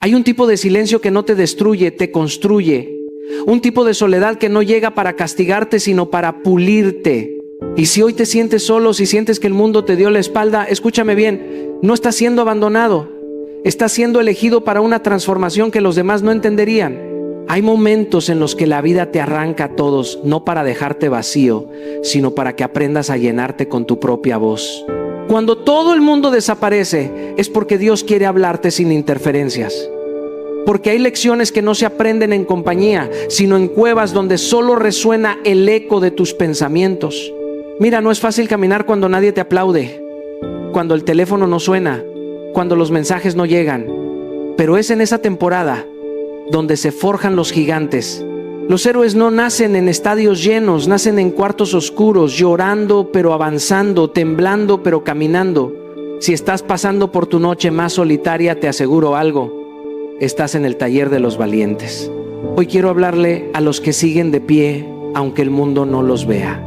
Hay un tipo de silencio que no te destruye, te construye. Un tipo de soledad que no llega para castigarte, sino para pulirte. Y si hoy te sientes solo, si sientes que el mundo te dio la espalda, escúchame bien, no estás siendo abandonado. Estás siendo elegido para una transformación que los demás no entenderían. Hay momentos en los que la vida te arranca a todos, no para dejarte vacío, sino para que aprendas a llenarte con tu propia voz. Cuando todo el mundo desaparece, es porque Dios quiere hablarte sin interferencias. Porque hay lecciones que no se aprenden en compañía, sino en cuevas donde solo resuena el eco de tus pensamientos. Mira, no es fácil caminar cuando nadie te aplaude, cuando el teléfono no suena, cuando los mensajes no llegan. Pero es en esa temporada donde se forjan los gigantes. Los héroes no nacen en estadios llenos, nacen en cuartos oscuros, llorando pero avanzando, temblando pero caminando. Si estás pasando por tu noche más solitaria, te aseguro algo: estás en el taller de los valientes. Hoy quiero hablarle a los que siguen de pie, aunque el mundo no los vea.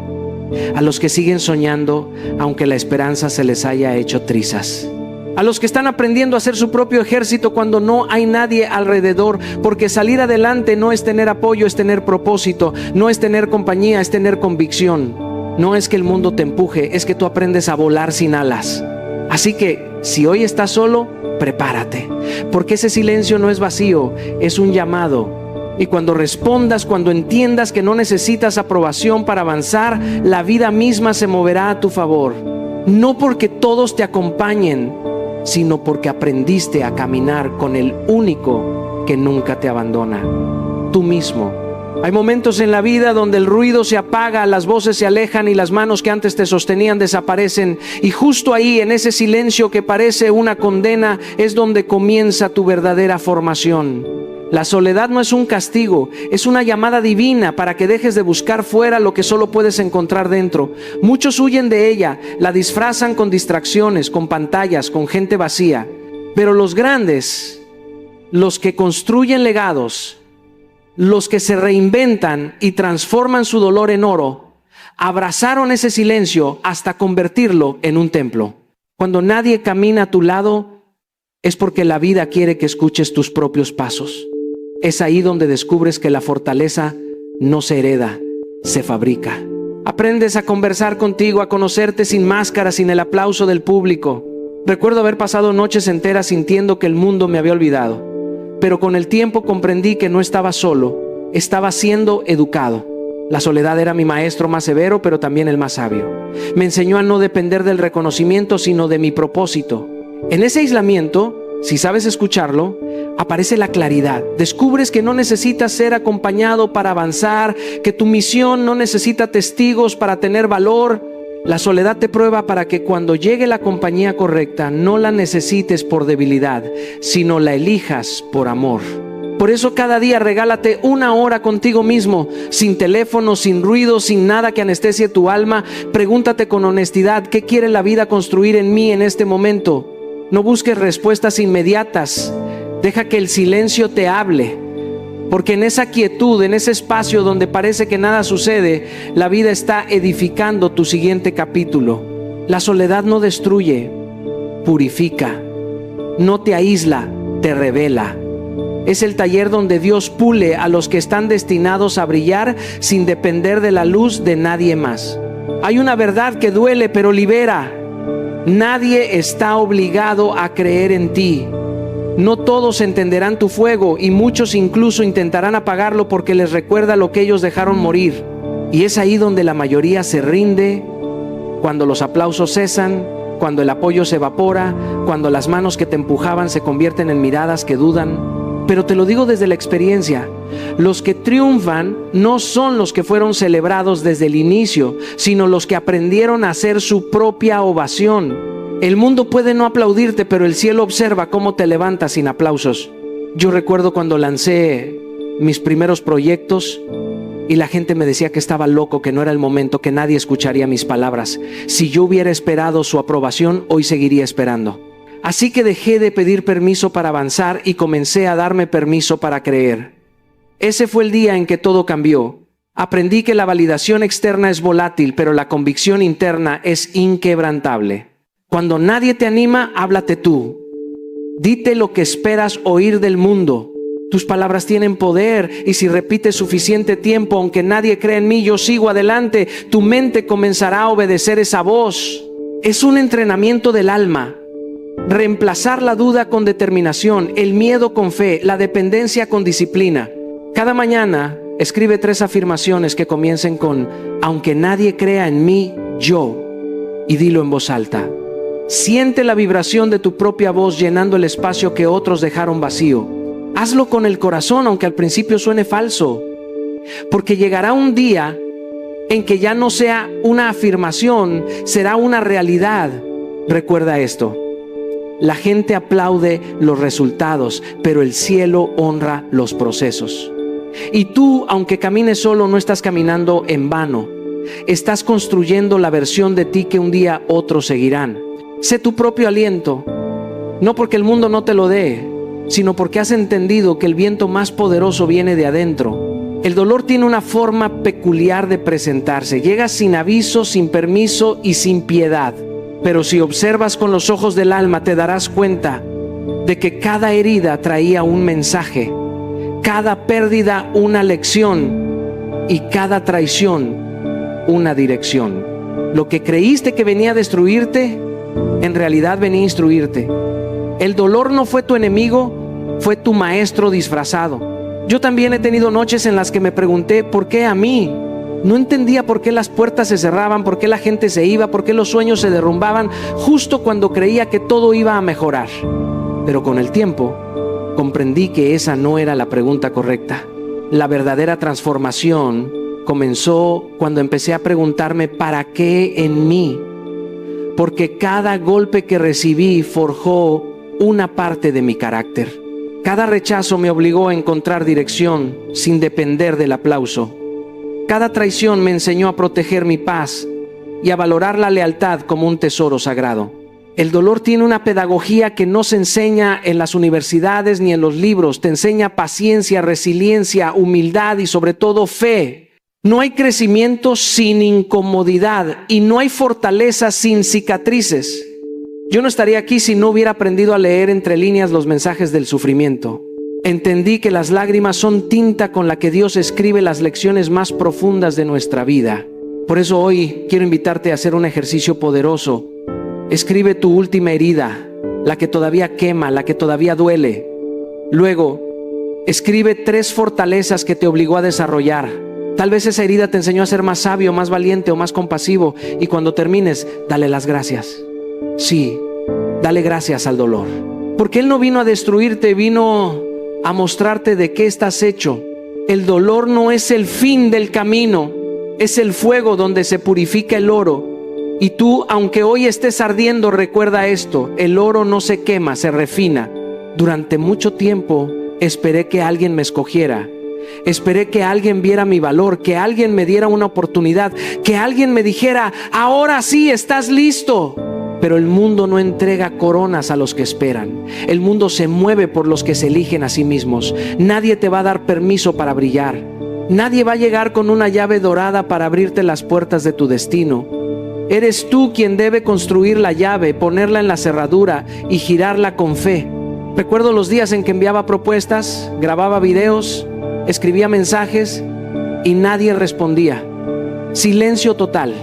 A los que siguen soñando, aunque la esperanza se les haya hecho trizas. A los que están aprendiendo a hacer su propio ejército cuando no hay nadie alrededor. Porque salir adelante no es tener apoyo, es tener propósito. No es tener compañía, es tener convicción. No es que el mundo te empuje, es que tú aprendes a volar sin alas. Así que, si hoy estás solo, prepárate. Porque ese silencio no es vacío, es un llamado. Y cuando respondas, cuando entiendas que no necesitas aprobación para avanzar, la vida misma se moverá a tu favor. No porque todos te acompañen, sino porque aprendiste a caminar con el único que nunca te abandona: tú mismo. Hay momentos en la vida donde el ruido se apaga, las voces se alejan y las manos que antes te sostenían desaparecen. Y justo ahí, en ese silencio que parece una condena, es donde comienza tu verdadera formación. La soledad no es un castigo, es una llamada divina para que dejes de buscar fuera lo que solo puedes encontrar dentro. Muchos huyen de ella, la disfrazan con distracciones, con pantallas, con gente vacía. Pero los grandes, los que construyen legados, los que se reinventan y transforman su dolor en oro, abrazaron ese silencio hasta convertirlo en un templo. Cuando nadie camina a tu lado, es porque la vida quiere que escuches tus propios pasos. Es ahí donde descubres que la fortaleza no se hereda, se fabrica. Aprendes a conversar contigo, a conocerte sin máscara, sin el aplauso del público. Recuerdo haber pasado noches enteras sintiendo que el mundo me había olvidado. Pero con el tiempo comprendí que no estaba solo, estaba siendo educado. La soledad era mi maestro más severo, pero también el más sabio. Me enseñó a no depender del reconocimiento, sino de mi propósito. En ese aislamiento, si sabes escucharlo, aparece la claridad. Descubres que no necesitas ser acompañado para avanzar, que tu misión no necesita testigos para tener valor. La soledad te prueba para que cuando llegue la compañía correcta, no la necesites por debilidad, sino la elijas por amor. Por eso cada día regálate una hora contigo mismo, sin teléfono, sin ruido, sin nada que anestesie tu alma. Pregúntate con honestidad: ¿qué quiere la vida construir en mí en este momento? No busques respuestas inmediatas. Deja que el silencio te hable. Porque en esa quietud, en ese espacio donde parece que nada sucede, la vida está edificando tu siguiente capítulo. La soledad no destruye, purifica. No te aísla, te revela. Es el taller donde Dios pule a los que están destinados a brillar sin depender de la luz de nadie más. Hay una verdad que duele, pero libera. Nadie está obligado a creer en ti. No todos entenderán tu fuego y muchos incluso intentarán apagarlo porque les recuerda lo que ellos dejaron morir. Y es ahí donde la mayoría se rinde, cuando los aplausos cesan, cuando el apoyo se evapora, cuando las manos que te empujaban se convierten en miradas que dudan. Pero te lo digo desde la experiencia: los que triunfan no son los que fueron celebrados desde el inicio, sino los que aprendieron a hacer su propia ovación. El mundo puede no aplaudirte, pero el cielo observa cómo te levantas sin aplausos. Yo recuerdo cuando lancé mis primeros proyectos y la gente me decía que estaba loco, que no era el momento, que nadie escucharía mis palabras. Si yo hubiera esperado su aprobación, hoy seguiría esperando. Así que dejé de pedir permiso para avanzar y comencé a darme permiso para creer. Ese fue el día en que todo cambió. Aprendí que la validación externa es volátil, pero la convicción interna es inquebrantable. Cuando nadie te anima, háblate tú. Dite lo que esperas oír del mundo. Tus palabras tienen poder y si repites suficiente tiempo, aunque nadie cree en mí, yo sigo adelante, tu mente comenzará a obedecer esa voz. Es un entrenamiento del alma. Reemplazar la duda con determinación, el miedo con fe, la dependencia con disciplina. Cada mañana escribe 3 afirmaciones que comiencen con aunque nadie crea en mí, yo, y dilo en voz alta. Siente la vibración de tu propia voz llenando el espacio que otros dejaron vacío. Hazlo con el corazón, aunque al principio suene falso, porque llegará un día en que ya no sea una afirmación, será una realidad. Recuerda esto: la gente aplaude los resultados, pero el cielo honra los procesos. Y tú, aunque camines solo, no estás caminando en vano. Estás construyendo la versión de ti que un día otros seguirán. Sé tu propio aliento, no porque el mundo no te lo dé, sino porque has entendido que el viento más poderoso viene de adentro. El dolor tiene una forma peculiar de presentarse. Llega sin aviso, sin permiso y sin piedad. Pero si observas con los ojos del alma, te darás cuenta de que cada herida traía un mensaje, cada pérdida una lección y cada traición una dirección. Lo que creíste que venía a destruirte, en realidad venía a instruirte. El dolor no fue tu enemigo, fue tu maestro disfrazado. Yo también he tenido noches en las que me pregunté, ¿por qué a mí? No entendía por qué las puertas se cerraban, por qué la gente se iba, por qué los sueños se derrumbaban, justo cuando creía que todo iba a mejorar. Pero con el tiempo, comprendí que esa no era la pregunta correcta. La verdadera transformación comenzó cuando empecé a preguntarme, ¿para qué en mí? Porque cada golpe que recibí forjó una parte de mi carácter. Cada rechazo me obligó a encontrar dirección sin depender del aplauso. Cada traición me enseñó a proteger mi paz y a valorar la lealtad como un tesoro sagrado. El dolor tiene una pedagogía que no se enseña en las universidades ni en los libros. Te enseña paciencia, resiliencia, humildad y sobre todo fe. No hay crecimiento sin incomodidad y no hay fortaleza sin cicatrices. Yo no estaría aquí si no hubiera aprendido a leer entre líneas los mensajes del sufrimiento. Entendí que las lágrimas son tinta con la que Dios escribe las lecciones más profundas de nuestra vida. Por eso hoy quiero invitarte a hacer un ejercicio poderoso. Escribe tu última herida, la que todavía quema, la que todavía duele. Luego, escribe 3 fortalezas que te obligó a desarrollar. Tal vez esa herida te enseñó a ser más sabio, más valiente o más compasivo. Y cuando termines, dale las gracias. Sí, dale gracias al dolor. Porque Él no vino a destruirte, vino a mostrarte de qué estás hecho. El dolor no es el fin del camino, es el fuego donde se purifica el oro. Y tú, aunque hoy estés ardiendo, recuerda esto: el oro no se quema, se refina. Durante mucho tiempo esperé que alguien me escogiera. Esperé que alguien viera mi valor, que alguien me diera una oportunidad, que alguien me dijera, ahora sí, estás listo. Pero el mundo no entrega coronas a los que esperan. El mundo se mueve por los que se eligen a sí mismos. Nadie te va a dar permiso para brillar. Nadie va a llegar con una llave dorada para abrirte las puertas de tu destino. Eres tú quien debe construir la llave, ponerla en la cerradura y girarla con fe. Recuerdo los días en que enviaba propuestas, grababa videos, escribía mensajes y nadie respondía. Silencio total.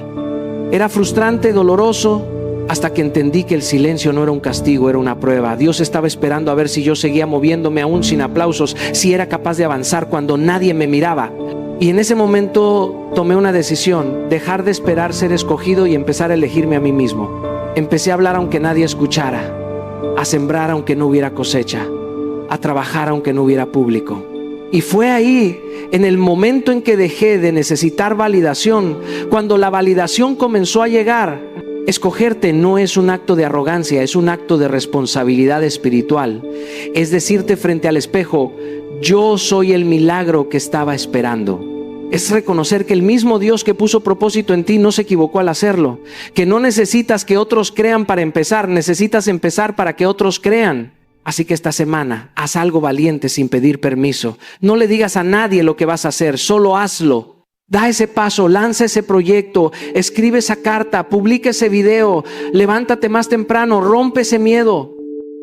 Era frustrante, doloroso, hasta que entendí que el silencio no era un castigo, era una prueba. Dios estaba esperando a ver si yo seguía moviéndome aún sin aplausos, si era capaz de avanzar cuando nadie me miraba. Y en ese momento tomé una decisión: dejar de esperar ser escogido y empezar a elegirme a mí mismo. Empecé a hablar aunque nadie escuchara, a sembrar aunque no hubiera cosecha, a trabajar aunque no hubiera público. Y fue ahí, en el momento en que dejé de necesitar validación, cuando la validación comenzó a llegar. Escogerte no es un acto de arrogancia, es un acto de responsabilidad espiritual. Es decirte frente al espejo, yo soy el milagro que estaba esperando. Es reconocer que el mismo Dios que puso propósito en ti no se equivocó al hacerlo. Que no necesitas que otros crean para empezar, necesitas empezar para que otros crean. Así que esta semana, haz algo valiente sin pedir permiso. No le digas a nadie lo que vas a hacer, solo hazlo. Da ese paso, lanza ese proyecto, escribe esa carta, publica ese video, levántate más temprano, rompe ese miedo.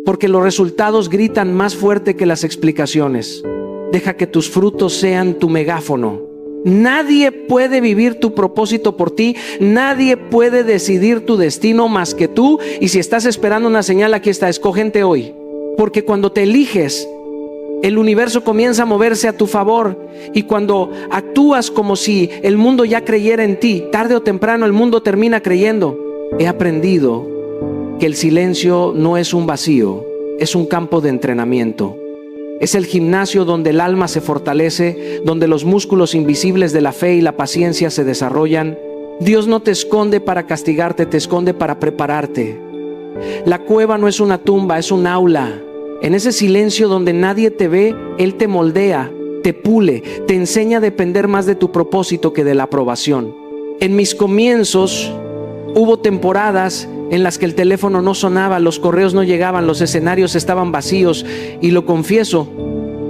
porque los resultados gritan más fuerte que las explicaciones. Deja que tus frutos sean tu megáfono. Nadie puede vivir tu propósito por ti, nadie puede decidir tu destino más que tú. Y si estás esperando una señal, aquí está: escógete hoy, porque cuando te eliges, el universo comienza a moverse a tu favor. Y cuando actúas como si el mundo ya creyera en ti, tarde o temprano el mundo termina creyendo. He aprendido que el silencio no es un vacío, es un campo de entrenamiento. Es el gimnasio donde el alma se fortalece, donde los músculos invisibles de la fe y la paciencia se desarrollan. Dios no te esconde para castigarte, te esconde para prepararte. La cueva no es una tumba, es un aula. En ese silencio donde nadie te ve, Él te moldea, te pule, te enseña a depender más de tu propósito que de la aprobación. En mis comienzos hubo temporadas en las que el teléfono no sonaba, los correos no llegaban, los escenarios estaban vacíos. Y lo confieso,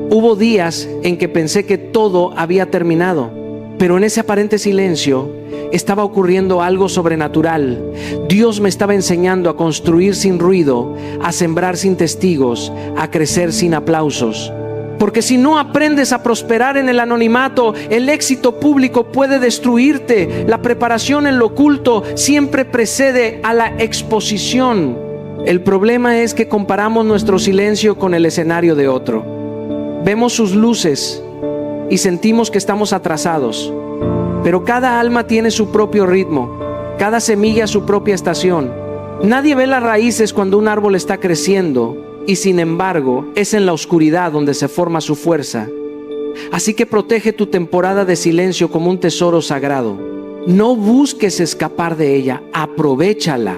hubo días en que pensé que todo había terminado. Pero en ese aparente silencio estaba ocurriendo algo sobrenatural. Dios me estaba enseñando a construir sin ruido, a sembrar sin testigos, a crecer sin aplausos. Porque si no aprendes a prosperar en el anonimato, el éxito público puede destruirte. La preparación en lo oculto siempre precede a la exposición. El problema es que comparamos nuestro silencio con el escenario de otro. Vemos sus luces y sentimos que estamos atrasados. Pero cada alma tiene su propio ritmo, cada semilla su propia estación. Nadie ve las raíces cuando un árbol está creciendo. Y sin embargo, es en la oscuridad donde se forma su fuerza. Así que protege tu temporada de silencio como un tesoro sagrado. No busques escapar de ella, aprovéchala.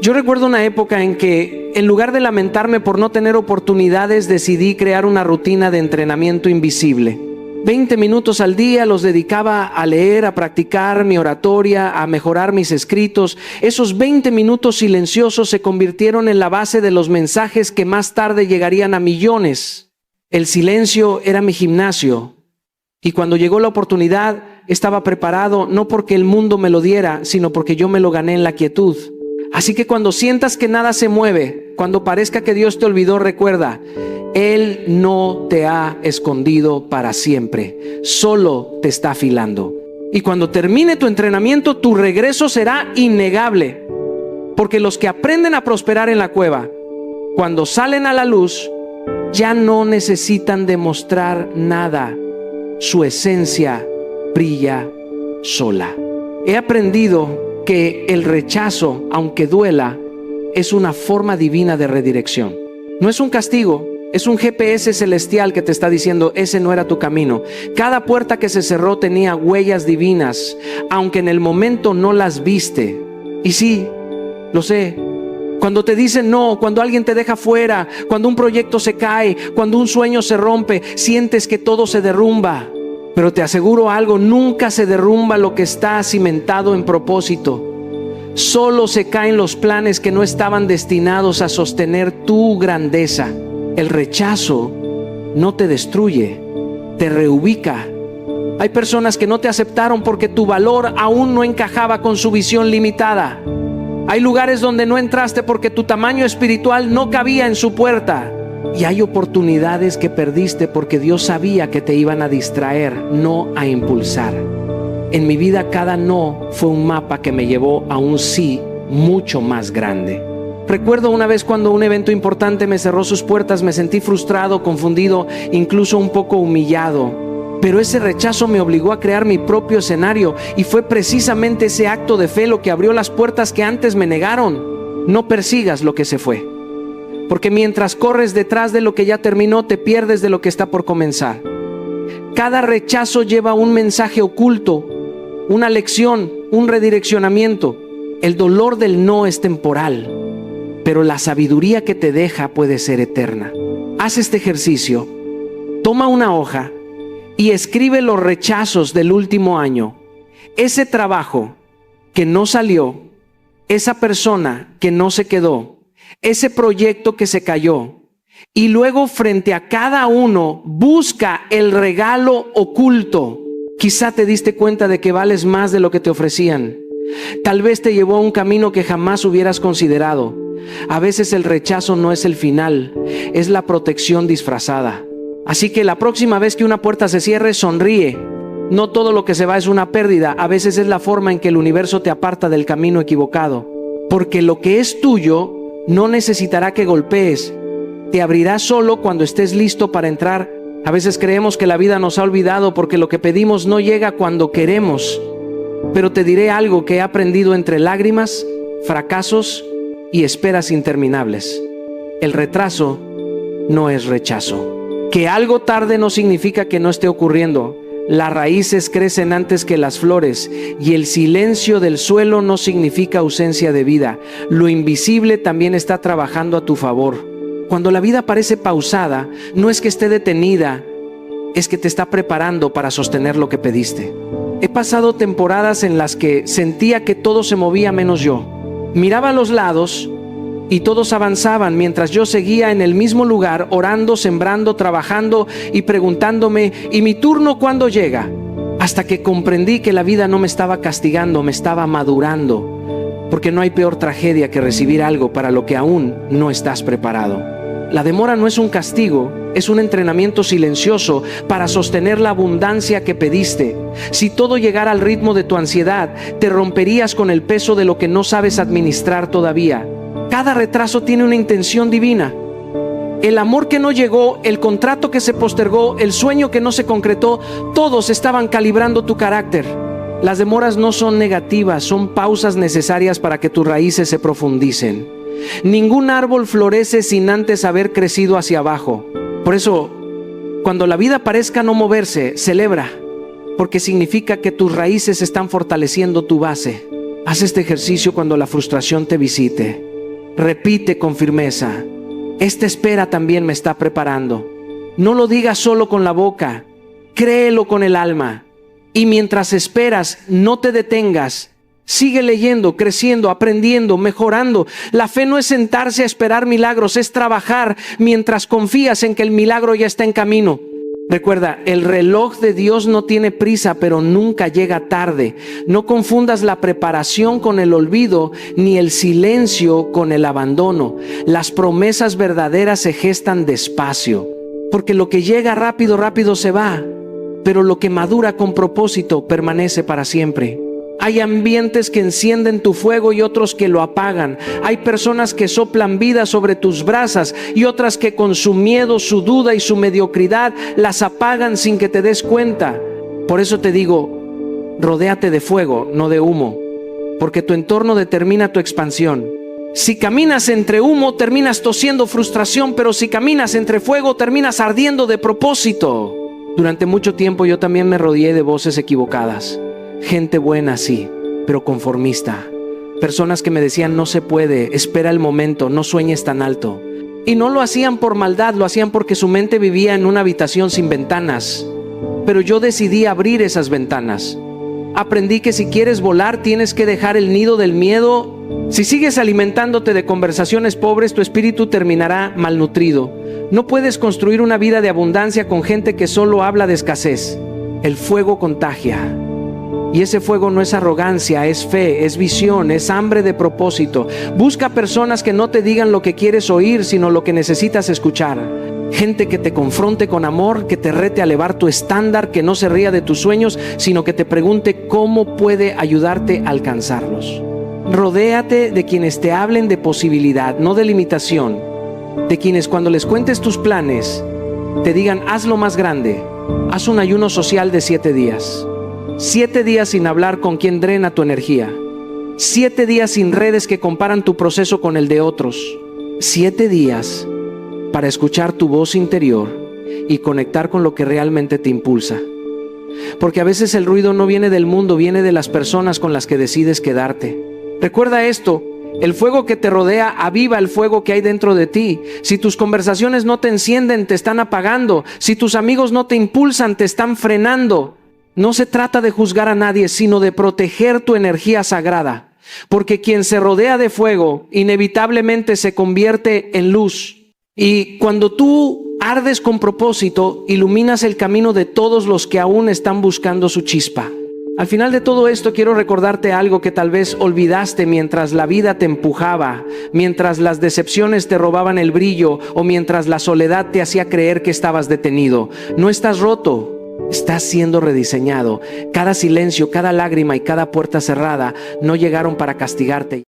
Yo recuerdo una época en que, en lugar de lamentarme por no tener oportunidades, decidí crear una rutina de entrenamiento invisible. 20 minutos al día los dedicaba a leer, a practicar mi oratoria, a mejorar mis escritos. Esos 20 minutos silenciosos se convirtieron en la base de los mensajes que más tarde llegarían a millones. El silencio era mi gimnasio. Y cuando llegó la oportunidad, estaba preparado, no porque el mundo me lo diera, sino porque yo me lo gané en la quietud. Así que cuando sientas que nada se mueve, cuando parezca que Dios te olvidó, recuerda: Él no te ha escondido para siempre, solo te está afilando. Y cuando termine tu entrenamiento, tu regreso será innegable. Porque los que aprenden a prosperar en la cueva, cuando salen a la luz, ya no necesitan demostrar nada. Su esencia brilla sola. He aprendido que el rechazo, aunque duela, es una forma divina de redirección. No es un castigo, es un GPS celestial que te está diciendo: ese no era tu camino. Cada puerta que se cerró tenía huellas divinas, aunque en el momento no las viste. Y sí, lo sé. Cuando te dicen no, cuando alguien te deja fuera, cuando un proyecto se cae, cuando un sueño se rompe, sientes que todo se derrumba. Pero te aseguro algo: nunca se derrumba lo que está cimentado en propósito. Solo se caen los planes que no estaban destinados a sostener tu grandeza. El rechazo no te destruye, te reubica. Hay personas que no te aceptaron porque tu valor aún no encajaba con su visión limitada. Hay lugares donde no entraste porque tu tamaño espiritual no cabía en su puerta. Y hay oportunidades que perdiste porque Dios sabía que te iban a distraer, no a impulsar. En mi vida, cada no fue un mapa que me llevó a un sí mucho más grande. Recuerdo una vez cuando un evento importante me cerró sus puertas, me sentí frustrado, confundido, incluso un poco humillado. Pero ese rechazo me obligó a crear mi propio escenario, y fue precisamente ese acto de fe lo que abrió las puertas que antes me negaron. No persigas lo que se fue, porque mientras corres detrás de lo que ya terminó, te pierdes de lo que está por comenzar. Cada rechazo lleva un mensaje oculto, una lección, un redireccionamiento. El dolor del no es temporal, pero la sabiduría que te deja puede ser eterna. Haz este ejercicio. Toma una hoja y escribe los rechazos del último año. Ese trabajo que no salió, esa persona que no se quedó, ese proyecto que se cayó. Y luego, frente a cada uno, busca el regalo oculto. Quizá te diste cuenta de que vales más de lo que te ofrecían. Tal vez te llevó a un camino que jamás hubieras considerado. A veces el rechazo no es el final, es la protección disfrazada. Así que la próxima vez que una puerta se cierre, sonríe. No todo lo que se va es una pérdida, a veces es la forma en que el universo te aparta del camino equivocado. Porque lo que es tuyo no necesitará que golpees, te abrirá solo cuando estés listo para entrar. A veces creemos que la vida nos ha olvidado porque lo que pedimos no llega cuando queremos. Pero te diré algo que he aprendido entre lágrimas, fracasos y esperas interminables. El retraso no es rechazo. Que algo tarde no significa que no esté ocurriendo. Las raíces crecen antes que las flores y el silencio del suelo no significa ausencia de vida. Lo invisible también está trabajando a tu favor. Cuando la vida parece pausada, no es que esté detenida, es que te está preparando para sostener lo que pediste. He pasado temporadas en las que sentía que todo se movía menos yo. Miraba a los lados y todos avanzaban mientras yo seguía en el mismo lugar, orando, sembrando, trabajando y preguntándome, ¿y mi turno cuándo llega? Hasta que comprendí que la vida no me estaba castigando, me estaba madurando. Porque no hay peor tragedia que recibir algo para lo que aún no estás preparado. La demora no es un castigo, es un entrenamiento silencioso para sostener la abundancia que pediste. Si todo llegara al ritmo de tu ansiedad, te romperías con el peso de lo que no sabes administrar todavía. Cada retraso tiene una intención divina. El amor que no llegó, el contrato que se postergó, el sueño que no se concretó, todos estaban calibrando tu carácter. Las demoras no son negativas, son pausas necesarias para que tus raíces se profundicen. Ningún árbol florece sin antes haber crecido hacia abajo. Por eso, cuando la vida parezca no moverse, celebra, porque significa que tus raíces están fortaleciendo tu base. Haz este ejercicio cuando la frustración te visite. Repite con firmeza: esta espera también me está preparando. No lo digas solo con la boca, créelo con el alma. Y mientras esperas, no te detengas. Sigue leyendo, creciendo, aprendiendo, mejorando. La fe no es sentarse a esperar milagros, es trabajar mientras confías en que el milagro ya está en camino. Recuerda, el reloj de Dios no tiene prisa, pero nunca llega tarde. No confundas la preparación con el olvido, ni el silencio con el abandono. Las promesas verdaderas se gestan despacio, porque lo que llega rápido, rápido se va, pero lo que madura con propósito permanece para siempre. Hay ambientes que encienden tu fuego y otros que lo apagan. Hay personas que soplan vida sobre tus brasas y otras que con su miedo, su duda y su mediocridad las apagan sin que te des cuenta. Por eso te digo, rodéate de fuego, no de humo, porque tu entorno determina tu expansión. Si caminas entre humo, terminas tosiendo frustración, pero si caminas entre fuego, terminas ardiendo de propósito. Durante mucho tiempo yo también me rodeé de voces equivocadas. Gente buena, sí, pero conformista. Personas que me decían: no se puede, espera el momento, no sueñes tan alto. Y no lo hacían por maldad, lo hacían porque su mente vivía en una habitación sin ventanas. Pero yo decidí abrir esas ventanas. Aprendí que si quieres volar, tienes que dejar el nido del miedo. Si sigues alimentándote de conversaciones pobres, tu espíritu terminará malnutrido. No puedes construir una vida de abundancia con gente que solo habla de escasez. El fuego contagia. Y ese fuego no es arrogancia, es fe, es visión, es hambre de propósito. Busca personas que no te digan lo que quieres oír, sino lo que necesitas escuchar. Gente que te confronte con amor, que te rete a elevar tu estándar, que no se ría de tus sueños, sino que te pregunte cómo puede ayudarte a alcanzarlos. Rodéate de quienes te hablen de posibilidad, no de limitación. De quienes cuando les cuentes tus planes, te digan: hazlo más grande. Haz un ayuno social de 7 días. 7 días sin hablar con quien drena tu energía. 7 días sin redes que comparan tu proceso con el de otros. 7 días para escuchar tu voz interior y conectar con lo que realmente te impulsa. Porque a veces el ruido no viene del mundo, viene de las personas con las que decides quedarte. Recuerda esto: el fuego que te rodea aviva el fuego que hay dentro de ti. Si tus conversaciones no te encienden, te están apagando. Si tus amigos no te impulsan, te están frenando. No se trata de juzgar a nadie, sino de proteger tu energía sagrada. Porque quien se rodea de fuego, inevitablemente se convierte en luz. Y cuando tú ardes con propósito, iluminas el camino de todos los que aún están buscando su chispa. Al final de todo esto quiero recordarte algo que tal vez olvidaste mientras la vida te empujaba, mientras las decepciones te robaban el brillo o mientras la soledad te hacía creer que estabas detenido. No estás roto, estás siendo rediseñado. Cada silencio, cada lágrima y cada puerta cerrada no llegaron para castigarte.